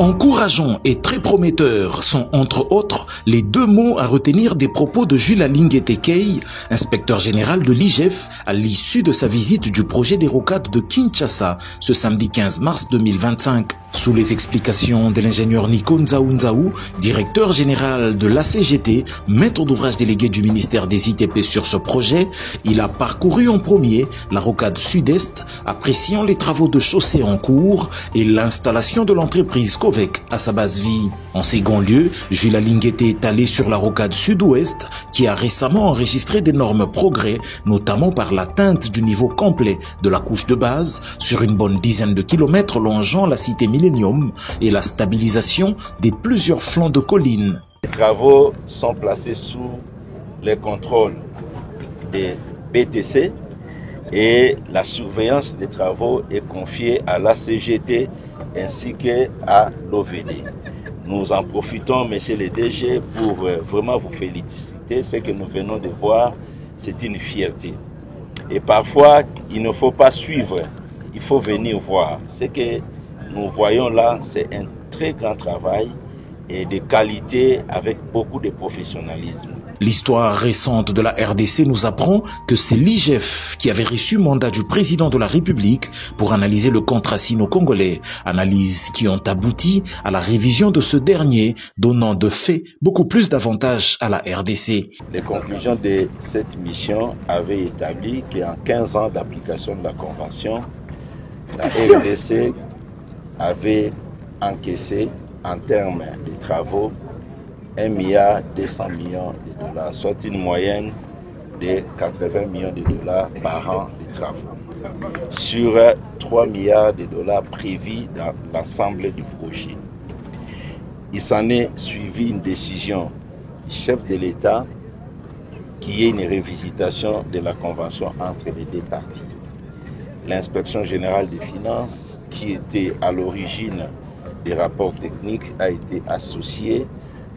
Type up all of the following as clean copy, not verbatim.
Encourageant et très prometteur sont entre autres les deux mots à retenir des propos de Jules Alinguete Key, inspecteur général de l'IGF, à l'issue de sa visite du projet des rocades de Kinshasa ce samedi 15 mars 2025. Sous les explications de l'ingénieur Nico Nzaou, directeur général de l'ACGT, maître d'ouvrage délégué du ministère des ITP sur ce projet, il a parcouru en premier la rocade sud-est, appréciant les travaux de chaussée en cours et l'installation de l'entreprise Covec à sa base vie. En second lieu, Jules Alinguete est allé sur la rocade sud-ouest qui a récemment enregistré d'énormes progrès, notamment par l'atteinte du niveau complet de la couche de base sur une bonne dizaine de kilomètres longeant la cité Millennium et la stabilisation des plusieurs flancs de collines. Les travaux sont placés sous les contrôles des BTC et la surveillance des travaux est confiée à la CGT ainsi qu'à l'OVD. Nous en profitons, monsieur le DG, pour vraiment vous féliciter. Ce que nous venons de voir, c'est une fierté. Et parfois, il ne faut pas suivre, il faut venir voir. Ce que nous voyons là, c'est un très grand travail et de qualité avec beaucoup de professionnalisme. L'histoire récente de la RDC nous apprend que c'est l'IGF qui avait reçu mandat du président de la République pour analyser le contrat sino-congolais, analyses qui ont abouti à la révision de ce dernier, donnant de fait beaucoup plus d'avantages à la RDC. Les conclusions de cette mission avaient établi qu'en 15 ans d'application de la Convention, la RDC avait encaissé en termes de travaux 1,2 milliard de dollars, soit une moyenne de 80 millions de dollars par an de travaux, sur 3 milliards de dollars prévus dans l'ensemble du projet. Il s'en est suivi une décision du chef de l'État qui est une révisitation de la convention entre les deux parties. L'inspection générale des finances, qui était à l'origine des rapports techniques, a été associée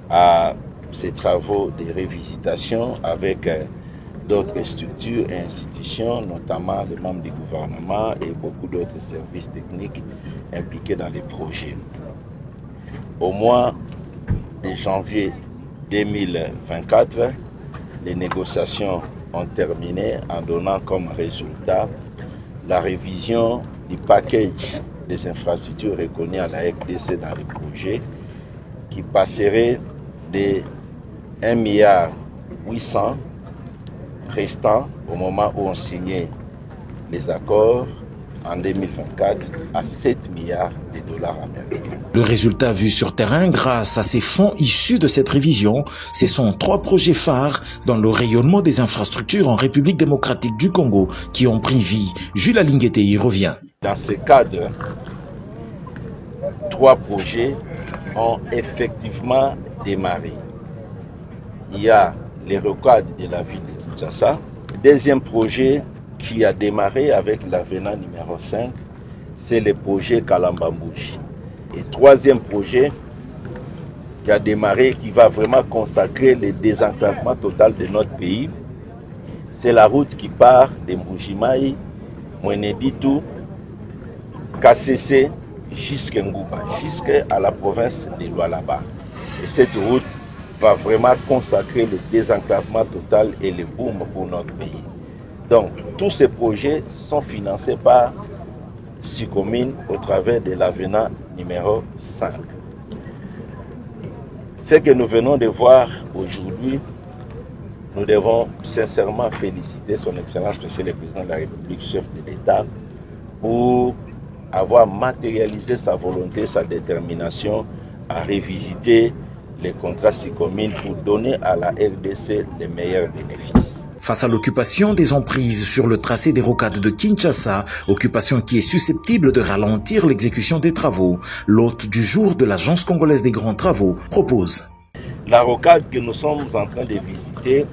à ces travaux de révisitation avec d'autres structures et institutions, notamment des membres du gouvernement et beaucoup d'autres services techniques impliqués dans les projets. Au mois de janvier 2024, les négociations ont terminé en donnant comme résultat la révision du package des infrastructures reconnues à la RDC dans les projets qui passerait de 1,8 milliard restants au moment où on signait les accords en 2024 à 7 milliards de dollars américains. Le résultat vu sur terrain grâce à ces fonds issus de cette révision, ce sont 3 projets phares dans le rayonnement des infrastructures en République démocratique du Congo qui ont pris vie. Jules Alinguete y revient. Dans ce cadre, 3 projets ont effectivement démarré. Il y a les rocades de la ville de Kinshasa. Deuxième projet qui a démarré avec l'avenant numéro 5, c'est le projet Kalambambouji. Et troisième projet qui a démarré, qui va vraiment consacrer le désenclavement total de notre pays, c'est la route qui part de Mbujimayi, Mweneditu, Kassese, jusqu'à Ngouba, jusqu'à la province de Lualaba. Et cette route va vraiment consacrer le désenclavement total et le boom pour notre pays. Donc, tous ces projets sont financés par Sycomine au travers de l'avenant numéro 5. Ce que nous venons de voir aujourd'hui, nous devons sincèrement féliciter son Excellence, Monsieur le Président de la République, chef de l'État, pour avoir matérialisé sa volonté, sa détermination à révisiter les contrats Sycomine pour donner à la RDC les meilleurs bénéfices. Face à l'occupation des emprises sur le tracé des rocades de Kinshasa, occupation qui est susceptible de ralentir l'exécution des travaux, l'hôte du jour de l'Agence congolaise des grands travaux propose. La rocade que nous sommes en train de visiter,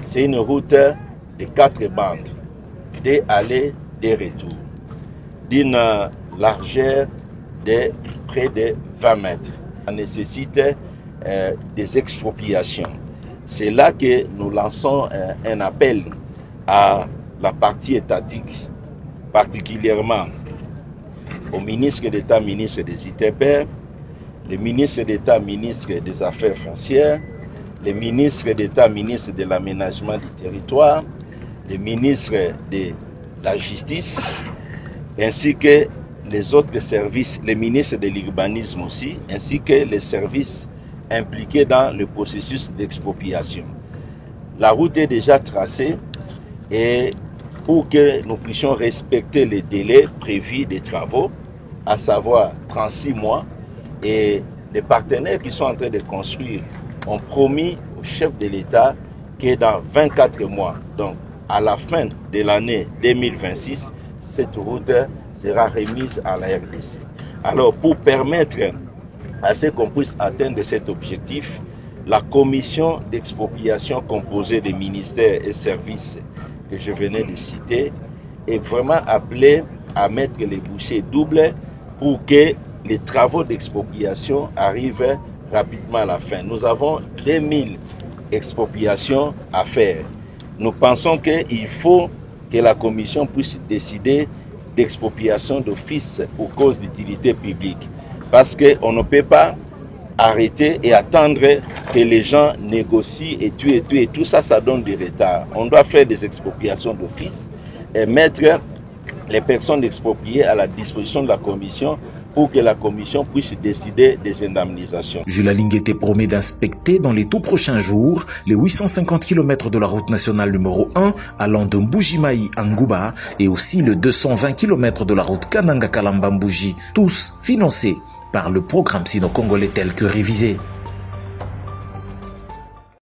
c'est une route de 4 bandes, des allées, des retours, d'une largeur de près de 20 mètres. Ça nécessite des expropriations. C'est là que nous lançons un appel à la partie étatique, particulièrement au ministre d'État, ministre des ITP, le ministre d'État, ministre des Affaires foncières, le ministre d'État, ministre de l'Aménagement du territoire, le ministre de la Justice, ainsi que les autres services, le ministre de l'Urbanisme aussi, ainsi que les services impliqués dans le processus d'expropriation. La route est déjà tracée et pour que nous puissions respecter les délais prévus des travaux, à savoir 36 mois, et les partenaires qui sont en train de construire ont promis au chef de l'État que dans 24 mois, donc à la fin de l'année 2026, cette route sera remise à la RDC. Alors, pour permettre à ce qu'on puisse atteindre cet objectif, la commission d'expropriation composée des ministères et services que je venais de citer est vraiment appelée à mettre les bouchées doubles pour que les travaux d'expropriation arrivent rapidement à la fin. Nous avons 2000 expropriations à faire. Nous pensons qu'il faut que la commission puisse décider d'expropriation d'office pour cause d'utilité publique. Parce qu'on ne peut pas arrêter et attendre que les gens négocient et tout ça, ça donne du retard. On doit faire des expropriations d'office et mettre les personnes expropriées à la disposition de la commission pour que la commission puisse décider des indemnisations. Jules Alinguete promet d'inspecter dans les tout prochains jours les 850 km de la route nationale numéro 1 allant de Mbujimayi à Ngouba et aussi le 220 km de la route Kananga-Kalamba-Mbuji, tous financés par le programme sino-congolais tel que révisé.